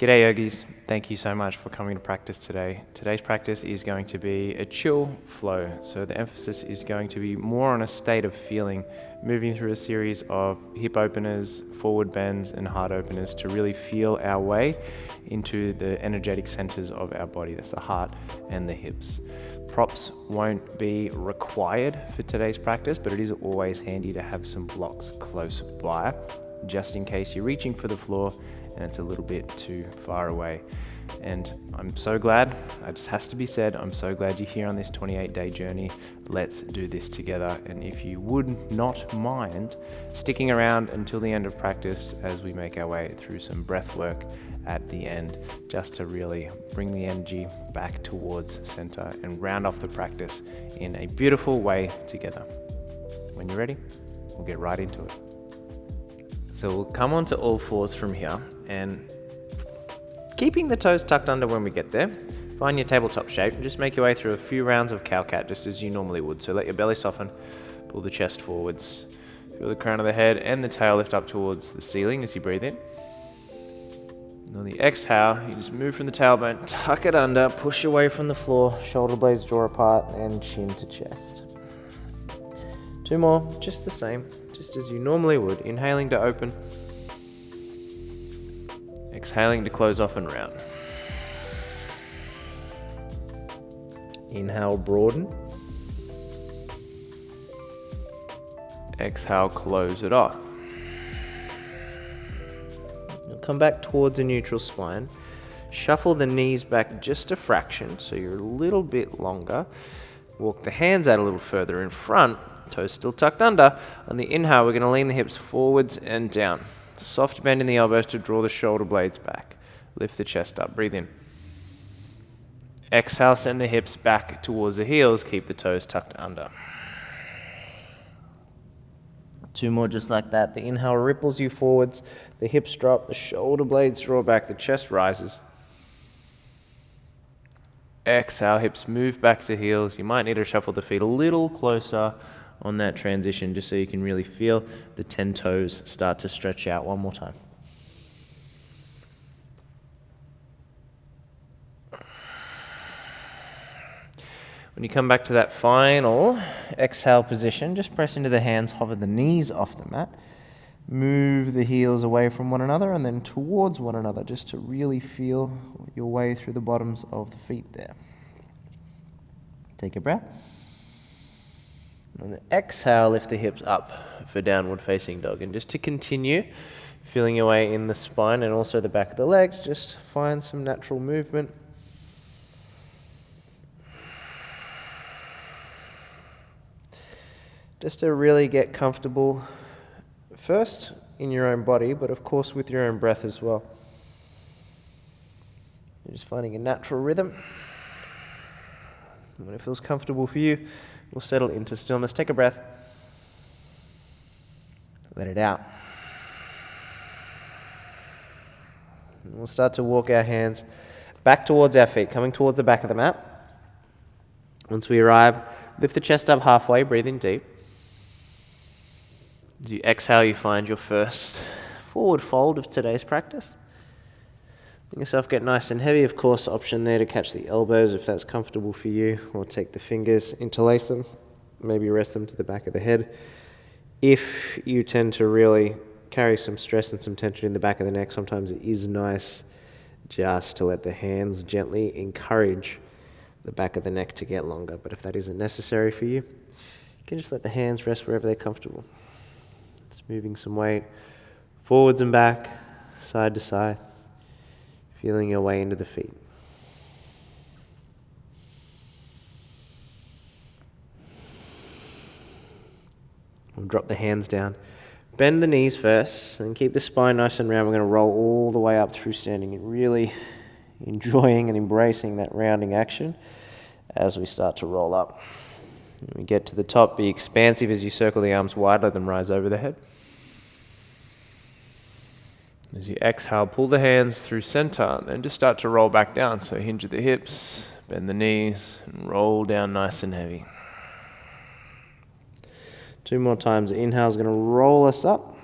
G'day yogis, thank you so much for coming to practice today. Today's practice is going to be a chill flow, so the emphasis is going to be more on a state of feeling, moving through a series of hip openers, forward bends and heart openers to really feel our way into the energetic centers of our body. That's the heart and the hips. Props won't be required for today's practice, but it is always handy to have some blocks close by, just in case you're reaching for the floor and it's a little bit too far away. And I'm so glad, it just has to be said, I'm so glad you're here on this 28-day journey. Let's do this together. And if you would not mind sticking around until the end of practice as we make our way through some breath work at the end, just to really bring the energy back towards center and round off the practice in a beautiful way together. When you're ready, we'll get right into it. So we'll come onto all fours from here, and keeping the toes tucked under when we get there, find your tabletop shape and just make your way through a few rounds of cow-cat just as you normally would. So let your belly soften, pull the chest forwards, feel the crown of the head and the tail lift up towards the ceiling as you breathe in. And on the exhale, you just move from the tailbone, tuck it under, push away from the floor, shoulder blades draw apart and chin to chest. Two more, just the same, just as you normally would. Inhaling to open, exhaling to close off and round. Inhale, broaden. Exhale, close it off. You'll come back towards a neutral spine. Shuffle the knees back just a fraction, so you're a little bit longer. Walk the hands out a little further in front, toes still tucked under. On the inhale, we're going to lean the hips forwards and down. Soft bend in the elbows to draw the shoulder blades back. Lift the chest up, breathe in. Exhale, send the hips back towards the heels, keep the toes tucked under. Two more just like that. The inhale ripples you forwards, the hips drop, the shoulder blades draw back, the chest rises. Exhale, hips move back to heels. You might need to shuffle the feet a little closer on that transition just so you can really feel the 10 toes start to stretch out. One more time. When you come back to that final exhale position, just press into the hands, hover the knees off the mat, move the heels away from one another and then towards one another just to really feel your way through the bottoms of the feet there. Take a breath. On the exhale, lift the hips up for downward facing dog. And just to continue feeling your way in the spine and also the back of the legs, just find some natural movement. Just to really get comfortable first in your own body, but of course with your own breath as well. You're just finding a natural rhythm. And when it feels comfortable for you, we'll settle into stillness. Take a breath. Let it out. And we'll start to walk our hands back towards our feet, coming towards the back of the mat. Once we arrive, lift the chest up halfway, breathe in deep. As you exhale, you find your first forward fold of today's practice. Let yourself get nice and heavy. Of course, option there to catch the elbows if that's comfortable for you, or take the fingers, interlace them, maybe rest them to the back of the head. If you tend to really carry some stress and some tension in the back of the neck, sometimes it is nice just to let the hands gently encourage the back of the neck to get longer. But if that isn't necessary for you, you can just let the hands rest wherever they're comfortable. Just moving some weight forwards and back, side to side. Feeling your way into the feet. We'll drop the hands down. Bend the knees first and keep the spine nice and round. We're going to roll all the way up through standing and really enjoying and embracing that rounding action as we start to roll up. When we get to the top, be expansive as you circle the arms wide, let them rise over the head. As you exhale, pull the hands through center and then just start to roll back down. So hinge at the hips, bend the knees, and roll down nice and heavy. Two more times. The inhale is going to roll us up.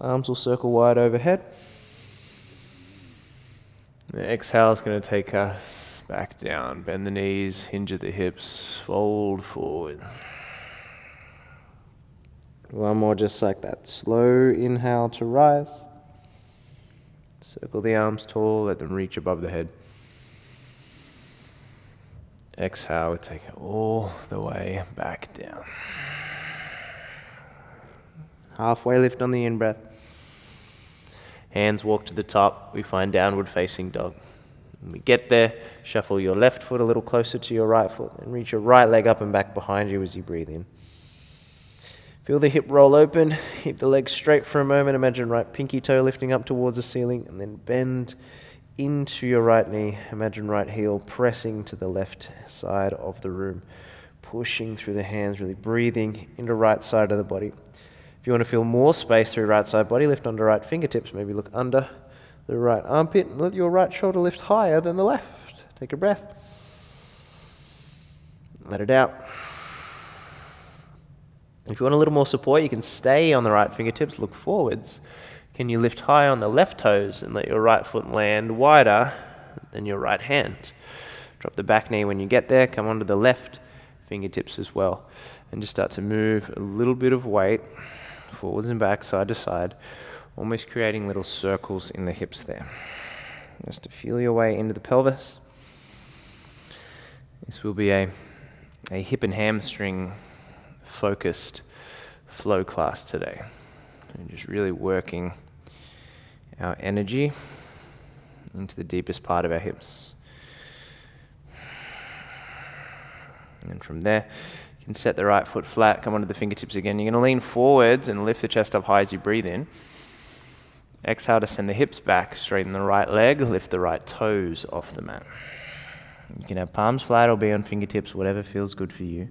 Arms will circle wide overhead. The exhale is going to take us back down. Bend the knees, hinge at the hips, fold forward. One more just like that. Slow inhale to rise. Circle the arms tall, let them reach above the head. Exhale, we take it all the way back down. Halfway lift on the in-breath. Hands walk to the top, we find downward facing dog. When we get there, shuffle your left foot a little closer to your right foot and reach your right leg up and back behind you as you breathe in. Feel the hip roll open, keep the legs straight for a moment, imagine right pinky toe lifting up towards the ceiling, and then bend into your right knee, imagine right heel pressing to the left side of the room, pushing through the hands, really breathing into right side of the body. If you want to feel more space through right side body, lift onto right fingertips, maybe look under the right armpit, and let your right shoulder lift higher than the left. Take a breath. Let it out. If you want a little more support, you can stay on the right fingertips, look forwards. Can you lift high on the left toes and let your right foot land wider than your right hand? Drop the back knee when you get there, come onto the left fingertips as well. And just start to move a little bit of weight forwards and back, side to side, almost creating little circles in the hips there. Just to feel your way into the pelvis. This will be a hip and hamstring focused flow class today. And just really working our energy into the deepest part of our hips. And from there, you can set the right foot flat, come onto the fingertips again. You're going to lean forwards and lift the chest up high as you breathe in. Exhale to send the hips back, straighten the right leg, lift the right toes off the mat. You can have palms flat or be on fingertips, whatever feels good for you.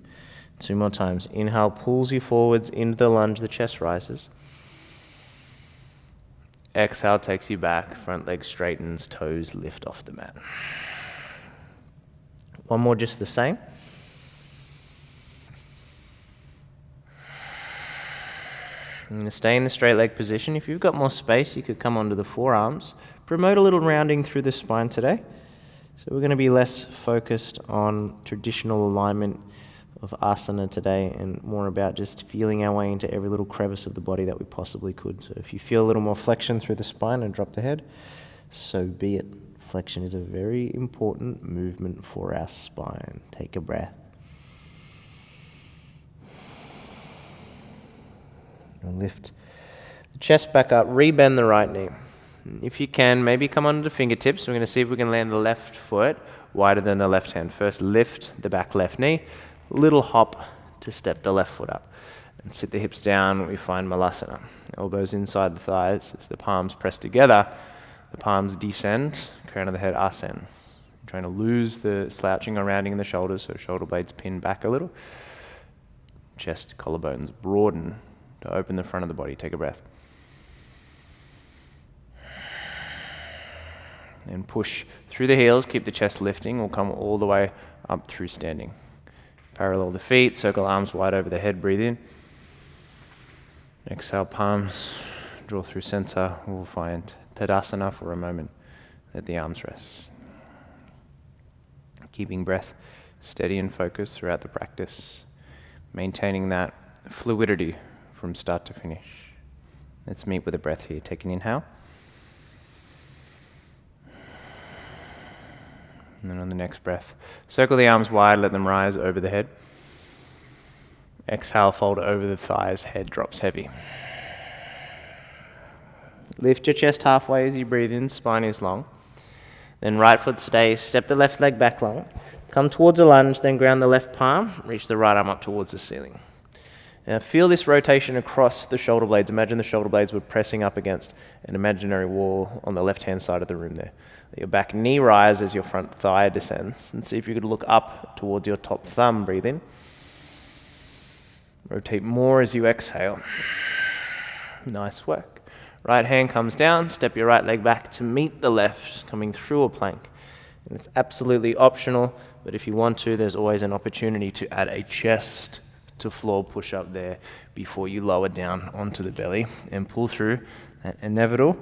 2 more times. Inhale pulls you forwards into the lunge, the chest rises. Exhale takes you back, front leg straightens, toes lift off the mat. One more just the same. I'm going to stay in the straight leg position. If you've got more space, you could come onto the forearms. Promote a little rounding through the spine today. So we're going to be less focused on traditional alignment of asana today and more about just feeling our way into every little crevice of the body that we possibly could. So if you feel a little more flexion through the spine and drop the head, so be it. Flexion is a very important movement for our spine. Take a breath. And lift the chest back up, rebend the right knee. If you can, maybe come onto the fingertips. We're going to see if we can land the left foot wider than the left hand. First, lift the back left knee. Little hop to step the left foot up. And sit the hips down, we find Malasana. Elbows inside the thighs as the palms press together. The palms descend, crown of the head ascends. Trying to lose the slouching or rounding in the shoulders, so shoulder blades pin back a little. Chest, collarbones broaden to open the front of the body. Take a breath. And push through the heels, keep the chest lifting. We'll come all the way up through standing. Parallel the feet, circle arms wide over the head, breathe in. Exhale, palms, draw through center. We'll find Tadasana for a moment. Let the arms rest. Keeping breath steady and focused throughout the practice. Maintaining that fluidity from start to finish. Let's meet with a breath here. Take an inhale. And then on the next breath, circle the arms wide, let them rise over the head. Exhale, fold over the thighs, head drops heavy. Lift your chest halfway as you breathe in, spine is long. Then right foot stays, step the left leg back long. Come towards a lunge, then ground the left palm, reach the right arm up towards the ceiling. Now feel this rotation across the shoulder blades. Imagine the shoulder blades were pressing up against an imaginary wall on the left-hand side of the room there. Let your back knee rise as your front thigh descends. And see if you could look up towards your top thumb. Breathe in. Rotate more as you exhale. Nice work. Right hand comes down. Step your right leg back to meet the left, coming through a plank. And it's absolutely optional, but if you want to, there's always an opportunity to add a chest to floor push-up there before you lower down onto the belly and pull through that inevitable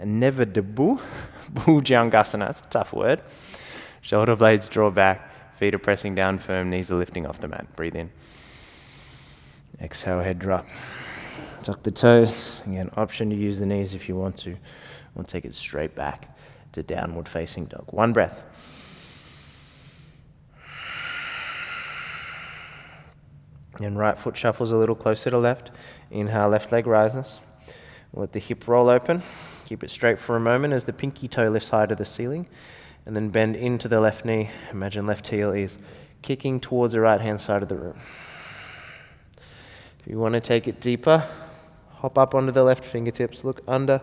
Inevitable Bhujangasana, that's a tough word. Shoulder blades draw back, feet are pressing down firm, knees are lifting off the mat. Breathe in. Exhale, head drops. Tuck the toes. Again, option to use the knees if you want to. We'll take it straight back to downward facing dog. One breath. And right foot shuffles a little closer to left. Inhale, left leg rises. Let the hip roll open. Keep it straight for a moment as the pinky toe lifts high to the ceiling. And then bend into the left knee. Imagine left heel is kicking towards the right hand side of the room. If you want to take it deeper, hop up onto the left fingertips. Look under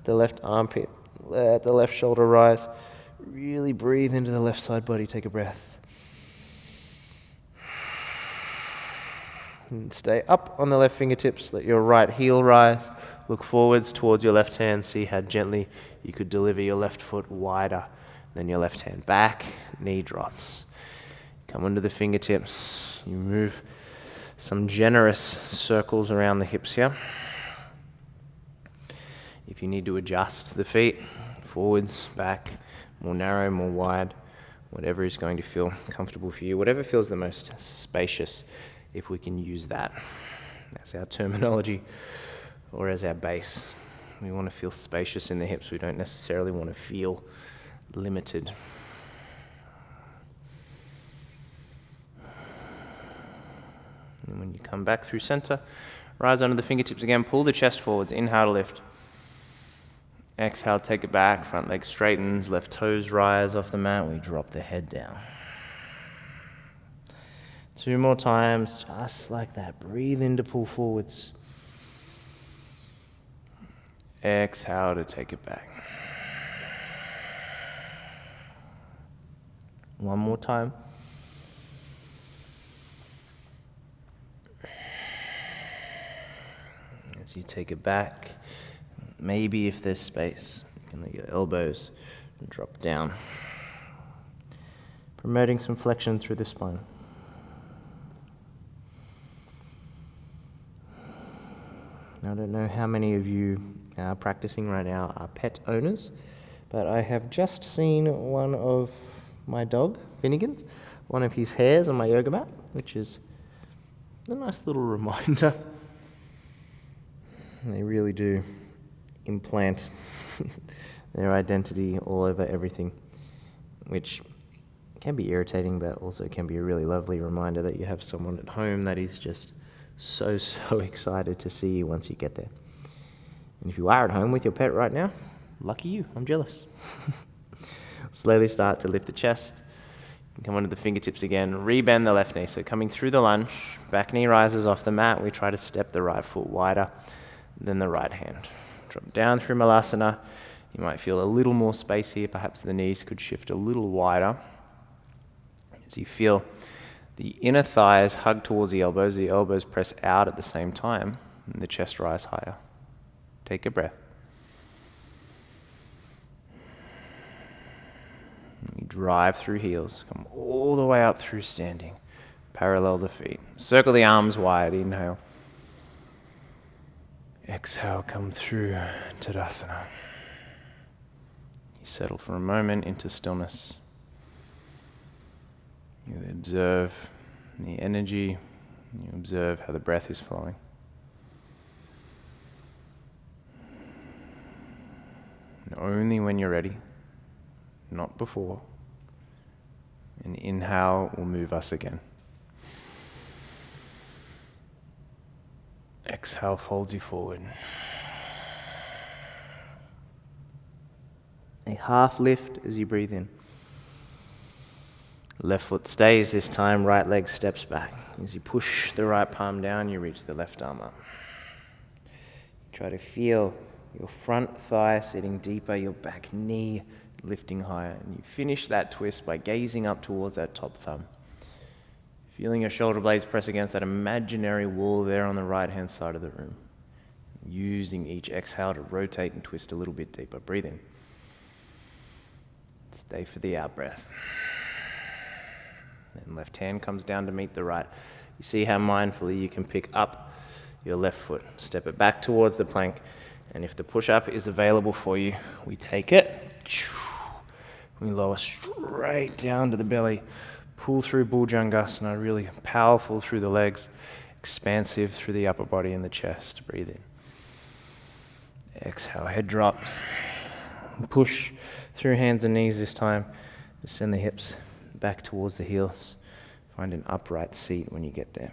the left armpit. Let the left shoulder rise. Really breathe into the left side body. Take a breath. And stay up on the left fingertips. Let your right heel rise. Look forwards towards your left hand. See how gently you could deliver your left foot wider than your left hand. Back, knee drops. Come under the fingertips. You move some generous circles around the hips here. If you need to adjust the feet, forwards, back, more narrow, more wide, whatever is going to feel comfortable for you, whatever feels the most spacious, if we can use that as our terminology or as our base. We want to feel spacious in the hips. We don't necessarily want to feel limited. And when you come back through center, rise under the fingertips again, pull the chest forwards, inhale to lift. Exhale, take it back, front leg straightens, left toes rise off the mat, we drop the head down. 2 more times, just like that. Breathe in to pull forwards. Exhale to take it back. One more time. As you take it back, maybe if there's space, you can let your elbows drop down, promoting some flexion through the spine. I don't know how many of you are practicing right now are pet owners, but I have just seen one of my dog, Finnegan's, one of his hairs on my yoga mat, which is a nice little reminder. They really do implant their identity all over everything, which can be irritating, but also can be a really lovely reminder that you have someone at home that is just so excited to see you once you get there. And if you are at home with your pet right now, lucky you, I'm jealous. Slowly start to lift the chest. Come onto the fingertips again, rebend the left knee. So coming through the lunge, back knee rises off the mat. We try to step the right foot wider than the right hand. Drop down through Malasana. You might feel a little more space here. Perhaps the knees could shift a little wider. As you feel the inner thighs hug towards the elbows press out at the same time, and the chest rise higher. Take a breath. You drive through heels, come all the way up through standing. Parallel the feet. Circle the arms wide, inhale. Exhale, come through Tadasana. You settle for a moment into stillness. You observe the energy. You observe how the breath is flowing. And only when you're ready, not before. An inhale will move us again. Exhale folds you forward. A half lift as you breathe in. Left foot stays this time, right leg steps back. As you push the right palm down, you reach the left arm up. Try to feel your front thigh sitting deeper, your back knee lifting higher. And you finish that twist by gazing up towards that top thumb. Feeling your shoulder blades press against that imaginary wall there on the right-hand side of the room. Using each exhale to rotate and twist a little bit deeper. Breathe in. Stay for the out breath. And left hand comes down to meet the right. You see how mindfully you can pick up your left foot. Step it back towards the plank. And if the push-up is available for you, we take it. We lower straight down to the belly. Pull through Bhujangasana, really powerful through the legs, expansive through the upper body and the chest. Breathe in. Exhale, head drops. Push through hands and knees this time. Just send the hips back towards the heels. Find an upright seat when you get there.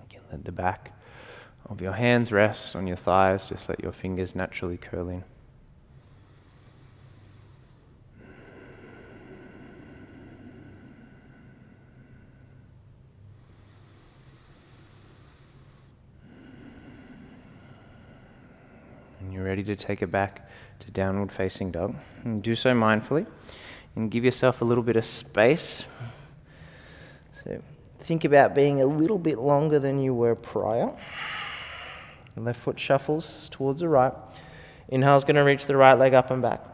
Again, let the back of your hands rest on your thighs. Just let your fingers naturally curl in. And you're ready to take it back to downward facing dog. And do so mindfully and give yourself a little bit of space. So think about being a little bit longer than you were prior. The left foot shuffles towards the right. Inhale's going to reach the right leg up and back.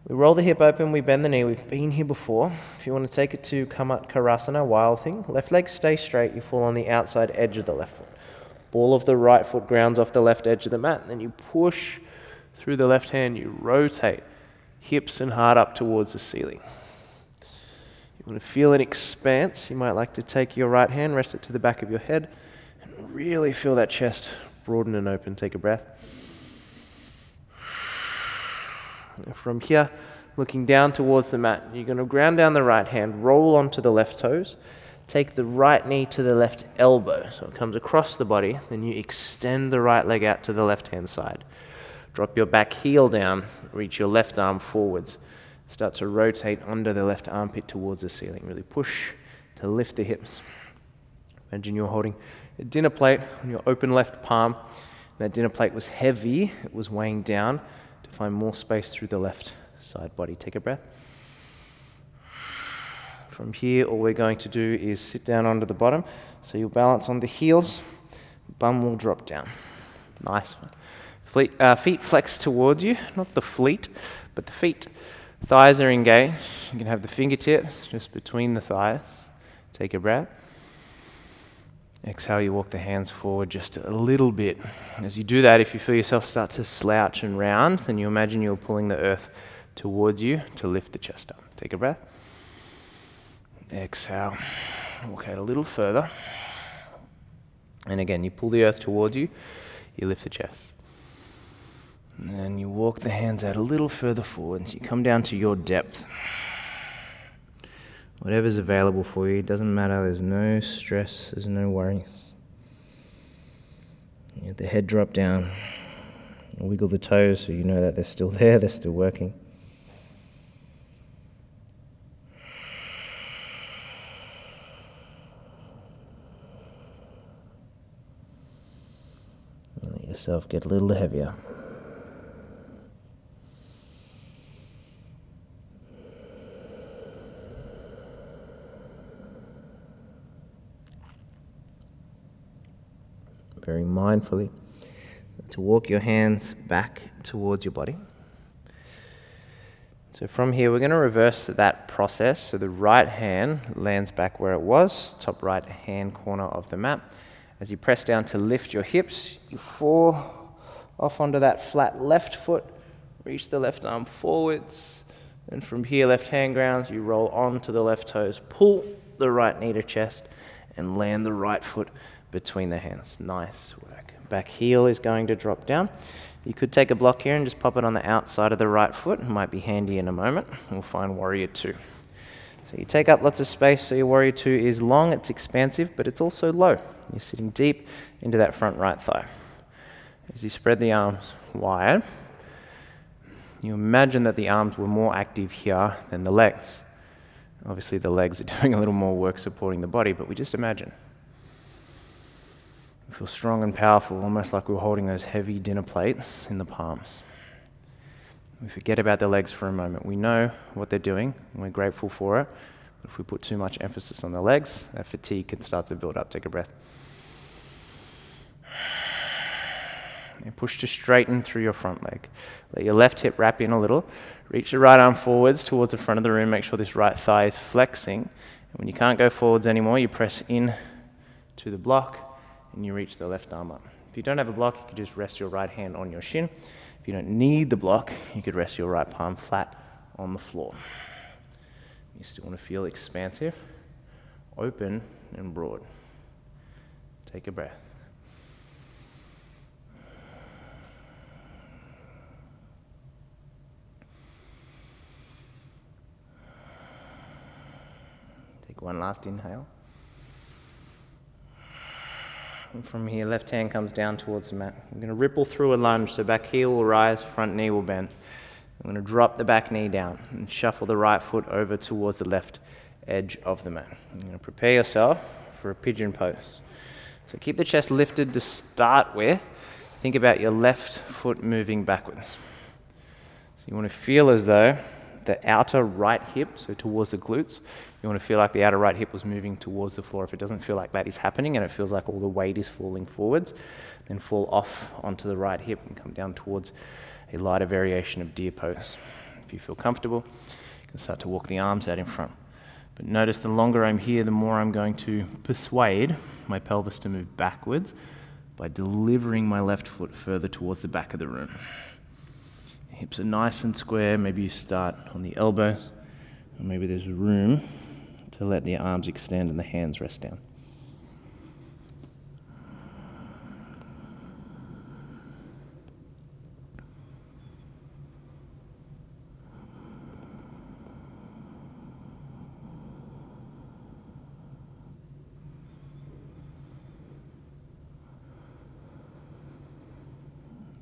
We roll the hip open, we bend the knee. We've been here before. If you want to take it to Karasana, wild thing, left leg stay straight. You fall on the outside edge of the left foot. Ball of the right foot grounds off the left edge of the mat. Then you push through the left hand. You rotate hips and heart up towards the ceiling. You want to feel an expanse. You might like to take your right hand, rest it to the back of your head, and really feel that chest broaden and open. Take a breath. From here, looking down towards the mat, you're going to ground down the right hand, roll onto the left toes, take the right knee to the left elbow, so it comes across the body, then you extend the right leg out to the left-hand side. Drop your back heel down, reach your left arm forwards, start to rotate under the left armpit towards the ceiling. Really push to lift the hips. Imagine you're holding a dinner plate on your open left palm. That dinner plate was heavy, it was weighing down to find more space through the left side body. Take a breath. From here, all we're going to do is sit down onto the bottom. So you'll balance on the heels, bum will drop down. Nice one. Feet flex towards you, not the fleet, but the feet. Thighs are engaged. You can have the fingertips just between the thighs. Take a breath. Exhale, you walk the hands forward just a little bit. As you do that, if you feel yourself start to slouch and round, then you imagine you're pulling the earth towards you to lift the chest up. Take a breath. Exhale, walk out a little further. And again, you pull the earth towards you, you lift the chest. And then you walk the hands out a little further forward, so you come down to your depth. Whatever's available for you, it doesn't matter, there's no stress, there's no worries. You let the head drop down, wiggle the toes so you know that they're still there, they're still working. And let yourself get a little heavier. Very mindfully to walk your hands back towards your body. So from here, we're going to reverse that process. So the right hand lands back where it was, top right hand corner of the mat. As you press down to lift your hips, you fall off onto that flat left foot, reach the left arm forwards, and from here, left hand grounds, you roll onto the left toes, pull the right knee to chest, and land the right foot between the hands. Nice work. Back heel is going to drop down. You could take a block here and just pop it on the outside of the right foot. It might be handy in a moment. We'll find Warrior 2. So you take up lots of space, so your Warrior 2 is long, it's expansive, but it's also low. You're sitting deep into that front right thigh. As you spread the arms wide, you imagine that the arms were more active here than the legs. Obviously the legs are doing a little more work supporting the body, but we just imagine. We feel strong and powerful, almost like we're holding those heavy dinner plates in the palms. We forget about the legs for a moment. We know what they're doing, and we're grateful for it. But if we put too much emphasis on the legs, that fatigue can start to build up. Take a breath. And push to straighten through your front leg. Let your left hip wrap in a little. Reach your right arm forwards towards the front of the room. Make sure this right thigh is flexing. When you can't go forwards anymore, you press in to the block and you reach the left arm up. If you don't have a block, you could just rest your right hand on your shin. If you don't need the block, you could rest your right palm flat on the floor. You still want to feel expansive, open, and broad. Take a breath. Take one last inhale. And from here, left hand comes down towards the mat. I'm going to ripple through a lunge, so back heel will rise, front knee will bend. I'm going to drop the back knee down and shuffle the right foot over towards the left edge of the mat. You're going to prepare yourself for a pigeon pose. So keep the chest lifted to start with. Think about your left foot moving backwards. So you want to feel as though the outer right hip, so towards the glutes, you want to feel like the outer right hip was moving towards the floor. If it doesn't feel like that is happening and it feels like all the weight is falling forwards, then fall off onto the right hip and come down towards a lighter variation of deer pose. If you feel comfortable, you can start to walk the arms out in front. But notice the longer I'm here, the more I'm going to persuade my pelvis to move backwards by delivering my left foot further towards the back of the room. Hips are nice and square. Maybe you start on the elbows, or maybe there's room to let the arms extend and the hands rest down.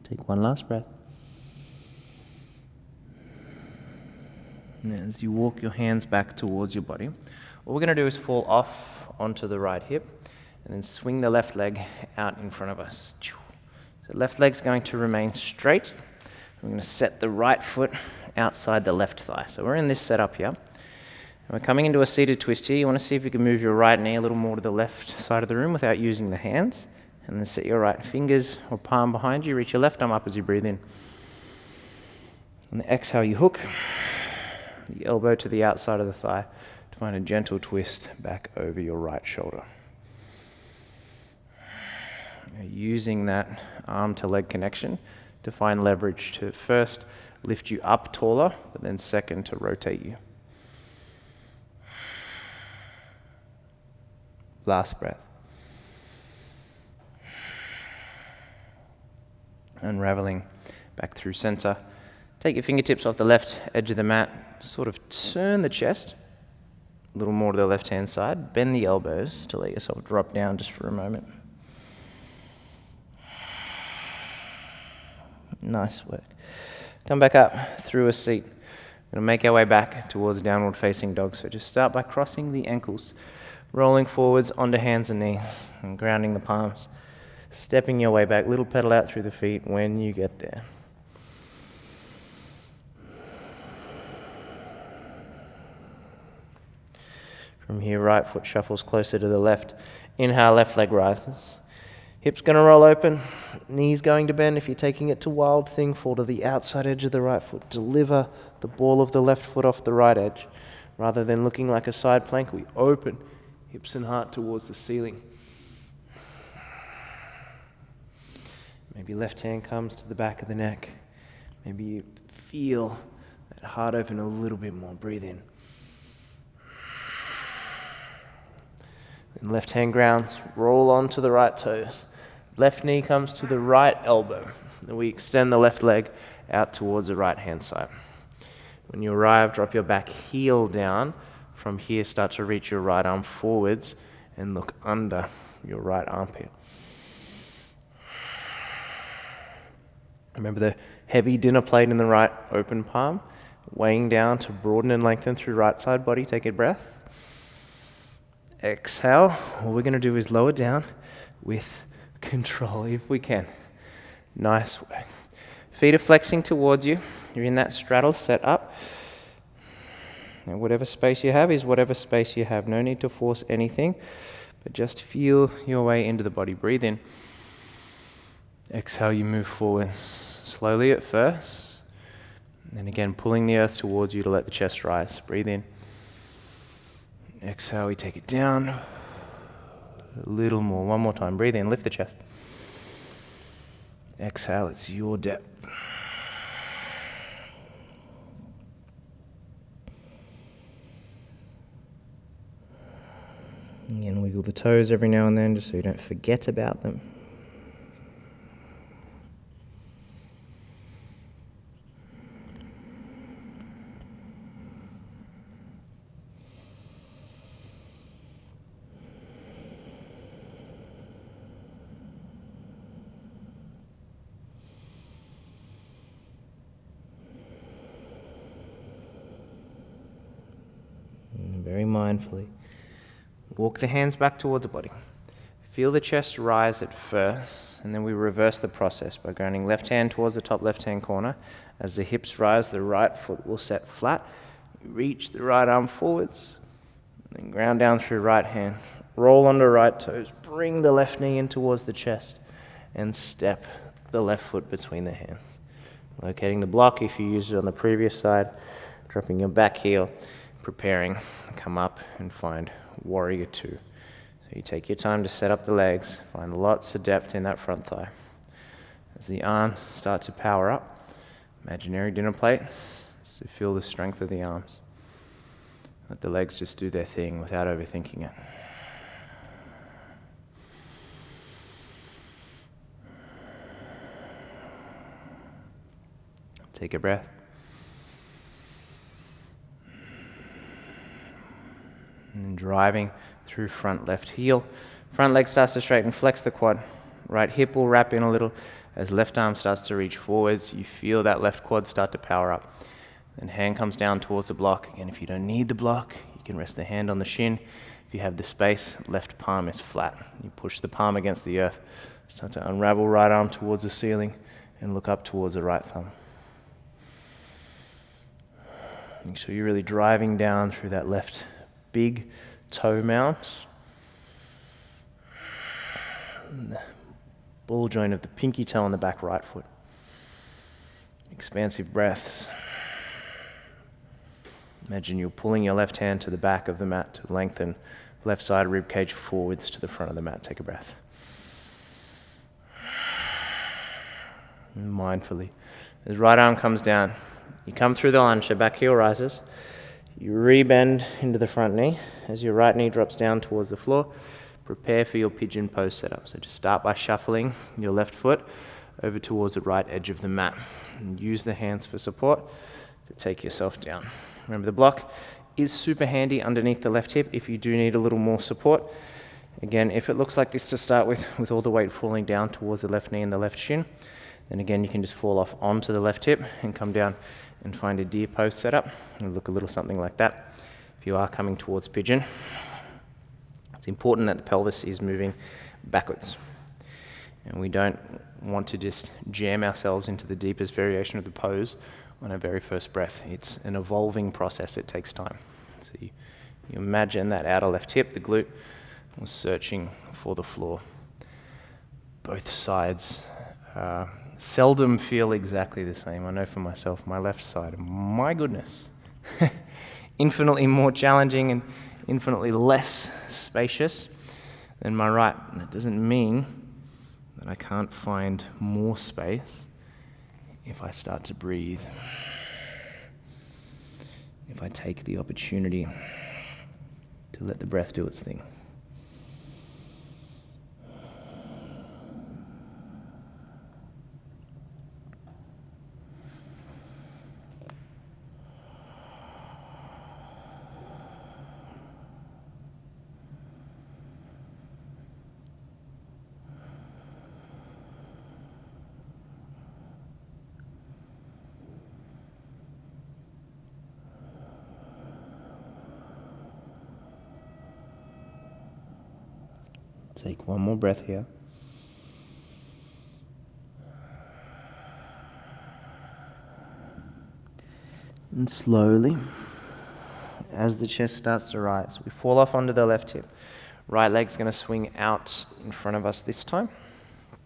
Take one last breath. And as you walk your hands back towards your body, what we're going to do is fall off onto the right hip and then swing the left leg out in front of us. So left leg's going to remain straight. We're going to set the right foot outside the left thigh. So we're in this setup here. And we're coming into a seated twist here. You want to see if you can move your right knee a little more to the left side of the room without using the hands. And then set your right fingers or palm behind you. Reach your left arm up as you breathe in. And exhale, you hook the elbow to the outside of the thigh to find a gentle twist back over your right shoulder. You're using that arm to leg connection to find leverage to first lift you up taller, but then second to rotate you. Last breath. Unraveling back through center. Take your fingertips off the left edge of the mat, sort of turn the chest a little more to the left-hand side, bend the elbows to let yourself drop down just for a moment. Nice work. Come back up through a seat. We're going to make our way back towards downward facing dog. So just start by crossing the ankles, rolling forwards onto hands and knees, and grounding the palms. Stepping your way back, little pedal out through the feet when you get there. From here, right foot shuffles closer to the left. Inhale, left leg rises. Hips going to roll open, knees going to bend. If you're taking it to wild thing, fall to the outside edge of the right foot. Deliver the ball of the left foot off the right edge. Rather than looking like a side plank, we open hips and heart towards the ceiling. Maybe left hand comes to the back of the neck. Maybe you feel that heart open a little bit more. Breathe in. And left hand grounds, roll onto the right toes. Left knee comes to the right elbow. Then we extend the left leg out towards the right hand side. When you arrive, drop your back heel down. From here, start to reach your right arm forwards and look under your right armpit. Remember the heavy dinner plate in the right open palm, weighing down to broaden and lengthen through right side body. Take a breath. Exhale. All we're going to do is lower down with control if we can. Nice work. Feet are flexing towards you. You're in that straddle set up. And whatever space you have is whatever space you have. No need to force anything, but just feel your way into the body. Breathe in. Exhale, you move forward slowly at first. And again, pulling the earth towards you to let the chest rise. Breathe in. Exhale, we take it down. A little more. One more time. Breathe in, lift the chest. Exhale, it's your depth. Again, wiggle the toes every now and then just so you don't forget about them. And very mindfully, walk the hands back towards the body. Feel the chest rise at first, and then we reverse the process by grounding left hand towards the top left-hand corner. As the hips rise, the right foot will set flat. Reach the right arm forwards, then ground down through right hand. Roll onto right toes. Bring the left knee in towards the chest, and step the left foot between the hands. Locating the block if you used it on the previous side, dropping your back heel, preparing to come up and find Warrior Two. So you take your time to set up the legs, find lots of depth in that front thigh. As the arms start to power up, imaginary dinner plate, so feel the strength of the arms. Let the legs just do their thing without overthinking it. Take a breath. And then driving through front left heel. Front leg starts to straighten, flex the quad. Right hip will wrap in a little. As left arm starts to reach forwards, you feel that left quad start to power up. Then hand comes down towards the block. Again, if you don't need the block, you can rest the hand on the shin. If you have the space, left palm is flat. You push the palm against the earth. Start to unravel right arm towards the ceiling and look up towards the right thumb. Make sure you're really driving down through that left big toe mount. And the ball joint of the pinky toe on the back right foot. Expansive breaths. Imagine you're pulling your left hand to the back of the mat to lengthen left side rib cage forwards to the front of the mat. Take a breath. And mindfully. As right arm comes down, you come through the lunge, so back heel rises. You rebend into the front knee. As your right knee drops down towards the floor, prepare for your pigeon pose setup. So just start by shuffling your left foot over towards the right edge of the mat. And use the hands for support to take yourself down. Remember, the block is super handy underneath the left hip if you do need a little more support. Again, if it looks like this to start with all the weight falling down towards the left knee and the left shin, then again, you can just fall off onto the left hip and come down and find a deer pose setup. It'll look a little something like that. If you are coming towards pigeon, it's important that the pelvis is moving backwards. And we don't want to just jam ourselves into the deepest variation of the pose on our very first breath. It's an evolving process. It takes time. So you imagine that outer left hip, the glute, was searching for the floor. Both sides seldom feel exactly the same. I know for myself, my left side, my goodness, infinitely more challenging and infinitely less spacious than my right. And that doesn't mean that I can't find more space if I start to breathe, if I take the opportunity to let the breath do its thing. Take one more breath here. And slowly, as the chest starts to rise, we fall off onto the left hip. Right leg's going to swing out in front of us this time.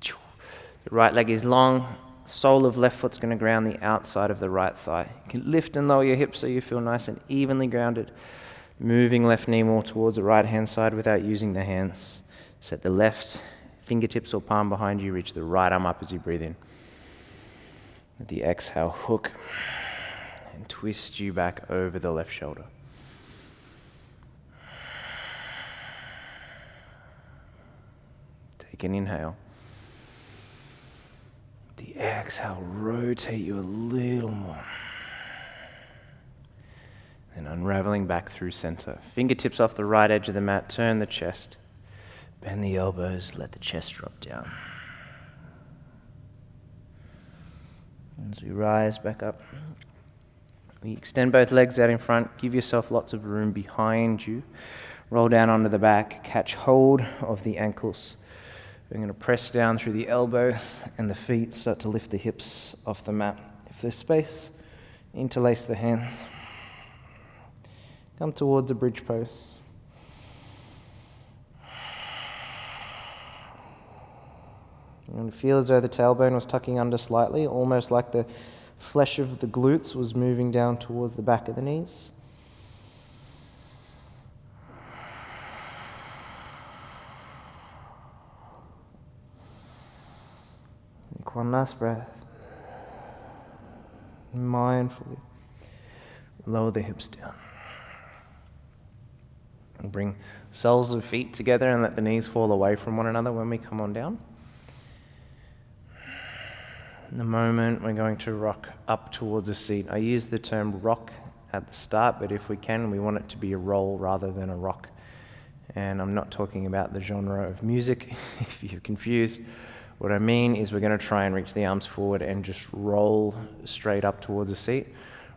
The right leg is long. Sole of left foot's going to ground the outside of the right thigh. You can lift and lower your hips so you feel nice and evenly grounded. Moving left knee more towards the right hand side without using the hands. Set the left fingertips or palm behind you, reach the right arm up as you breathe in. Let the exhale hook and twist you back over the left shoulder. Take an inhale. The exhale, rotate you a little more. Then unraveling back through center. Fingertips off the right edge of the mat, turn the chest. Bend the elbows, let the chest drop down. As we rise back up, we extend both legs out in front, give yourself lots of room behind you. Roll down onto the back, catch hold of the ankles. We're going to press down through the elbow and the feet, start to lift the hips off the mat. If there's space, interlace the hands. Come towards a bridge pose. You're going to feel as though the tailbone was tucking under slightly, almost like the flesh of the glutes was moving down towards the back of the knees. Take one last breath. Mindfully lower the hips down. And bring soles of feet together and let the knees fall away from one another when we come on down. In a moment, we're going to rock up towards a seat. I use the term rock at the start, but if we can, we want it to be a roll rather than a rock. And I'm not talking about the genre of music, if you're confused. What I mean is we're going to try and reach the arms forward and just roll straight up towards a seat,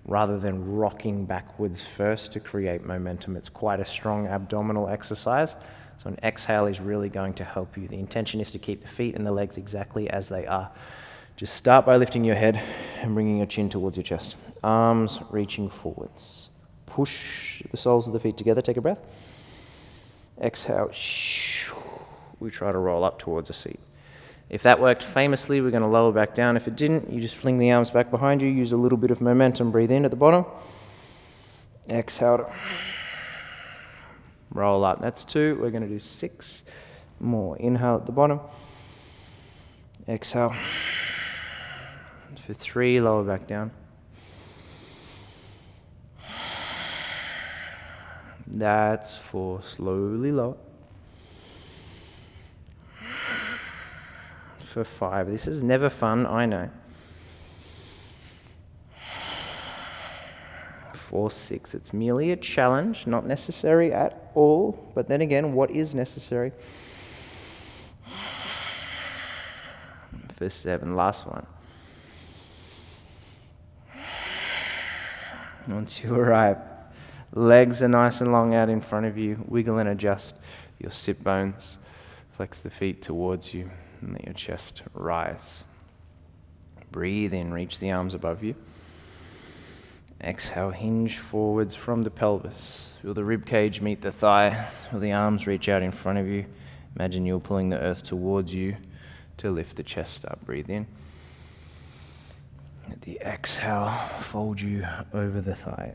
rather than rocking backwards first to create momentum. It's quite a strong abdominal exercise. So an exhale is really going to help you. The intention is to keep the feet and the legs exactly as they are. Just start by lifting your head and bringing your chin towards your chest. Arms reaching forwards. Push the soles of the feet together. Take a breath. Exhale. We try to roll up towards a seat. If that worked famously, we're going to lower back down. If it didn't, you just fling the arms back behind you. Use a little bit of momentum. Breathe in at the bottom. Exhale. Roll up. That's 2. We're going to do 6 more. Inhale at the bottom. Exhale. For 3, lower back down. That's 4. Slowly lower. For 5. This is never fun, I know. For 6. It's merely a challenge, not necessary at all. But then again, what is necessary? For 7. Last one. Once you arrive, legs are nice and long out in front of you. Wiggle and adjust your sit bones. Flex the feet towards you and let your chest rise. Breathe in, reach the arms above you. Exhale, hinge forwards from the pelvis. Feel the rib cage meet the thigh. Feel the arms reach out in front of you. Imagine you're pulling the earth towards you to lift the chest up. Breathe in. At the exhale, fold you over the thigh.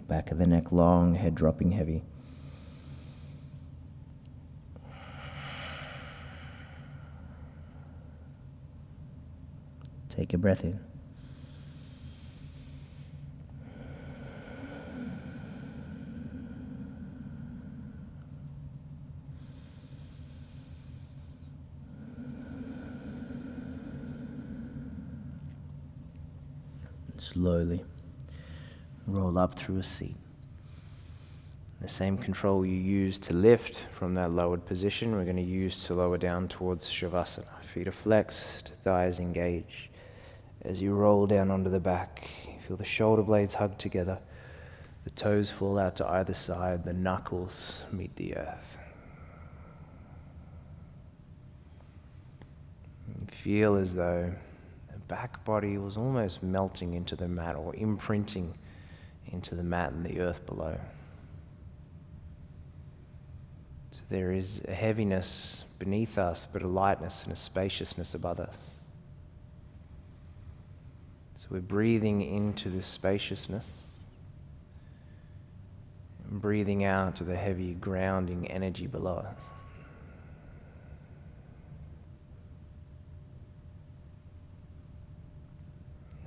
Back of the neck long, head dropping heavy. Take a breath in. Slowly roll up through a seat. The same control you use to lift from that lowered position, we're going to use to lower down towards Shavasana. Feet are flexed, thighs engage. As you roll down onto the back, you feel the shoulder blades hug together. The toes fall out to either side, the knuckles meet the earth. You feel as though the back body was almost melting into the mat or imprinting into the mat and the earth below. So there is a heaviness beneath us, but a lightness and a spaciousness above us. So we're breathing into this spaciousness and breathing out to the heavy grounding energy below us.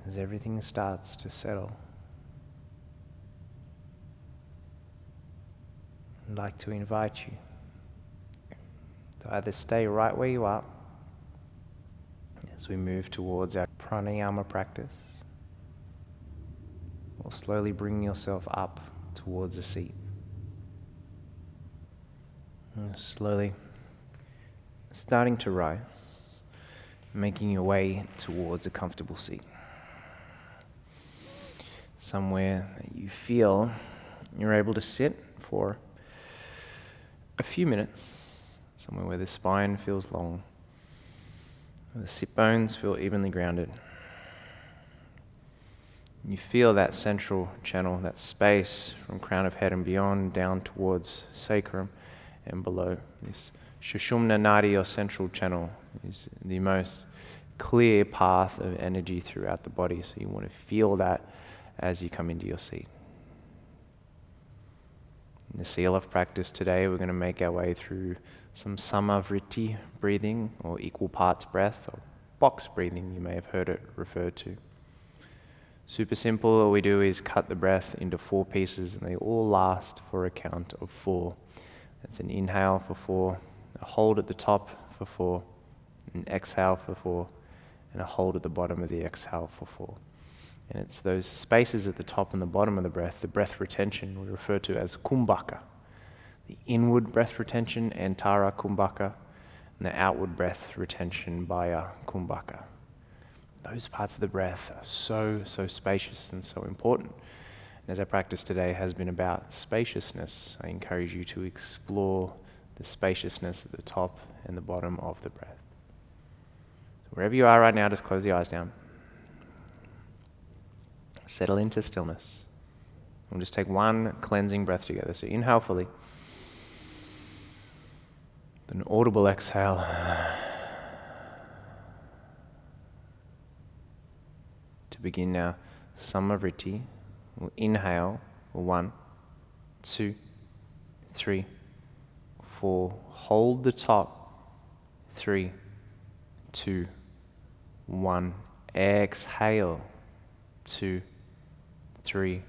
As everything starts to settle, I'd like to invite you to either stay right where you are as we move towards our pranayama practice, or slowly bring yourself up towards a seat. And slowly starting to rise, making your way towards a comfortable seat. Somewhere that you feel you're able to sit for a few minutes, somewhere where the spine feels long, where the sit bones feel evenly grounded. You feel that central channel, that space from crown of head and beyond down towards sacrum and below. This Sushumna Nadi, or central channel, is the most clear path of energy throughout the body, so you want to feel that as you come into your seat. In the seal of practice today, we're going to make our way through some samavriti breathing, or equal parts breath, or box breathing, you may have heard it referred to. Super simple. All we do is cut the breath into 4 pieces, and they all last for a count of 4. That's an inhale for 4, a hold at the top for 4, an exhale for 4, and a hold at the bottom of the exhale for 4. And it's those spaces at the top and the bottom of the breath retention, we refer to as kumbhaka. The inward breath retention, antara kumbhaka, and the outward breath retention, baya kumbhaka. Those parts of the breath are so spacious and so important. And as our practice today has been about spaciousness, I encourage you to explore the spaciousness at the top and the bottom of the breath. So wherever you are right now, just close the eyes down. Settle into stillness. We'll just take one cleansing breath together. So inhale fully. Then audible exhale. To begin now, samavriti. We'll inhale. 1, 2, 3, 4. Hold the top. 3, 2, 1. Exhale. 2, 3,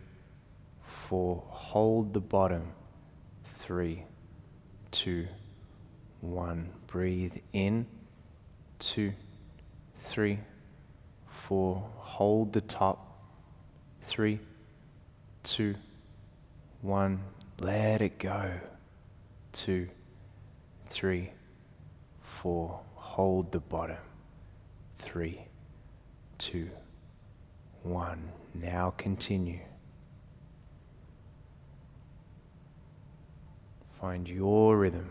4. Hold the bottom. 3, 2, 1. Breathe in. 2, 3, 4. Hold the top. 3, 2, 1. Let it go. 2, 3, 4. Hold the bottom. 3, 2, 1. Now continue. Find your rhythm,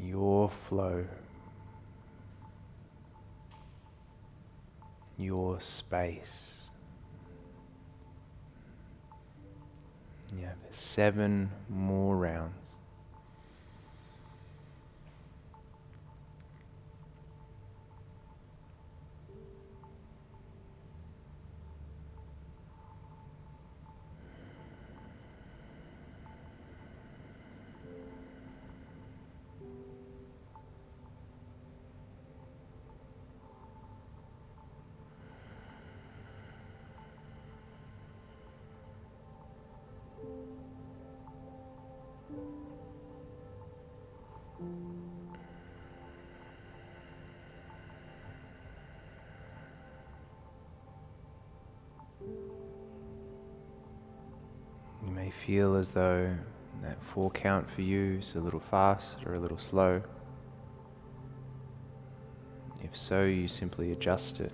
your flow, your space. You have 7 more rounds. You may feel as though that 4 count for you is a little fast or a little slow. If so, you simply adjust it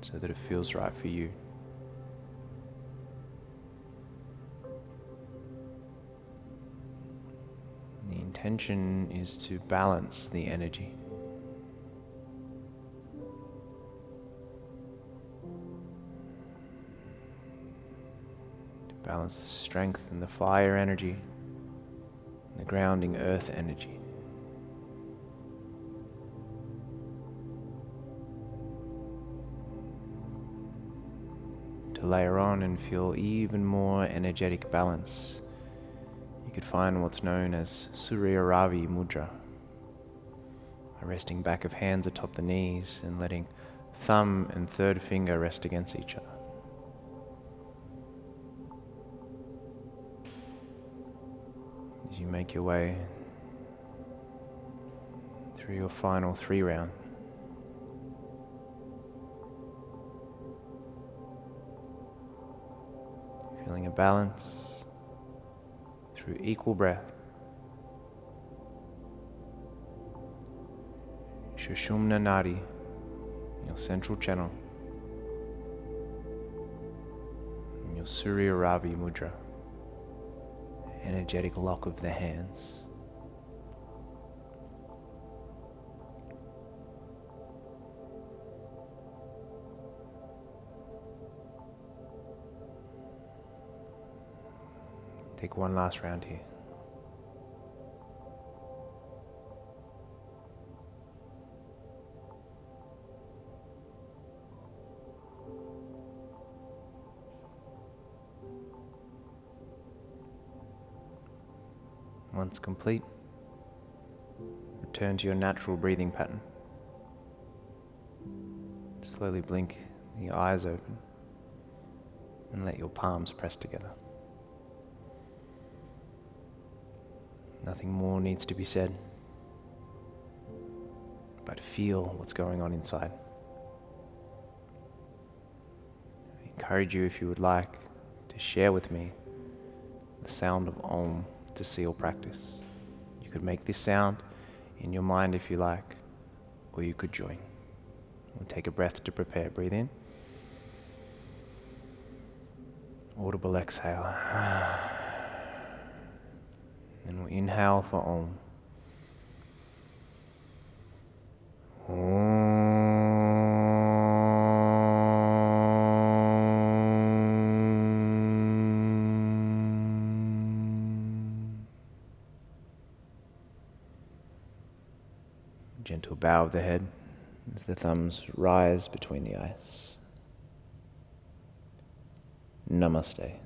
so that it feels right for you. The intention is to balance the energy. Balance the strength and the fire energy, and the grounding earth energy. to layer on and feel even more energetic balance, you could find what's known as Surya Ravi Mudra, a resting back of hands atop the knees and letting thumb and third finger rest against each other. As you make your way through your final 3 rounds, feeling a balance through equal breath. Shushumna Nadi, your central channel, and your Surya Ravi Mudra, energetic lock of the hands. Take one last round here. Once complete, return to your natural breathing pattern. Slowly blink the eyes open and let your palms press together. Nothing more needs to be said, but feel what's going on inside. I encourage you, if you would like, to share with me the sound of Om to seal practice. You could make this sound in your mind if you like, or you could join. We'll take a breath to prepare. Breathe in. Audible exhale. And we'll inhale for Om. Gentle bow of the head as the thumbs rise between the eyes. Namaste.